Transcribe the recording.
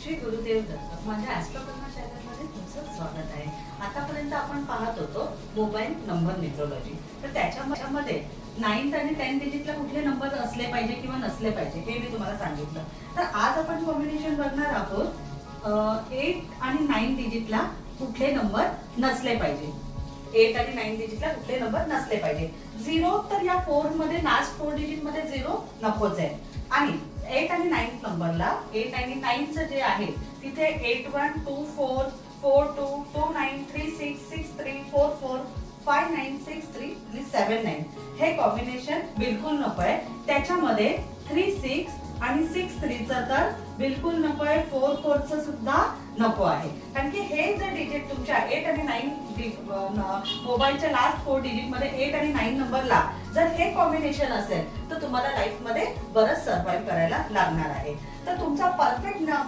श्री गुरुदेव दत्त. माझ्या ॲस्ट्रोकर्मा चॅनलमध्ये तुमचं स्वागत आहे. आतापर्यंत आपण पाहत होतो मोबाईल नंबर न्यूमरोलॉजी. तर त्याच्यामध्ये 9th आणि 10th डिजिटला कुठले नंबर असले पाहिजे किंवा नसले पाहिजे हे मी तुम्हाला सांगितलं. तर आज आपण कॉम्बिनेशन बघणार आहोत 8 आणि 9 डिजिटला कुठले नंबर नसले पाहिजे. 8 आणि 9 डिजिटला कुठले नंबर नसले पाहिजे. 0 तर या 4 मध्ये लास्ट 4 डिजिट मध्ये 0 नकोच आहे. आणि 8 आणि 9 नंबरला 8 आणि 9चं जे आहे तिथे 8124 42 29 36 63 44 5963 आणि 79 हे कॉम्बिनेशन बिलकुल नको आहे. त्याच्यामध्ये 36 आणि 63चं तर बिलकुल नको आहे. 44चं सुद्धा नको आहे. कारण की हे जर डिजिट तुमच्या 8 आणि 9 मोबाईलच्या लास्ट 4 डिजिट मध्ये 8 आणि 9 नंबरला जर हे कॉम्बिनेशन असेल तर तुम्हाला लाईफ मध्ये बरंच सर्वाइव्ह करायला लागणार आहे. तर तुमचा परफेक्ट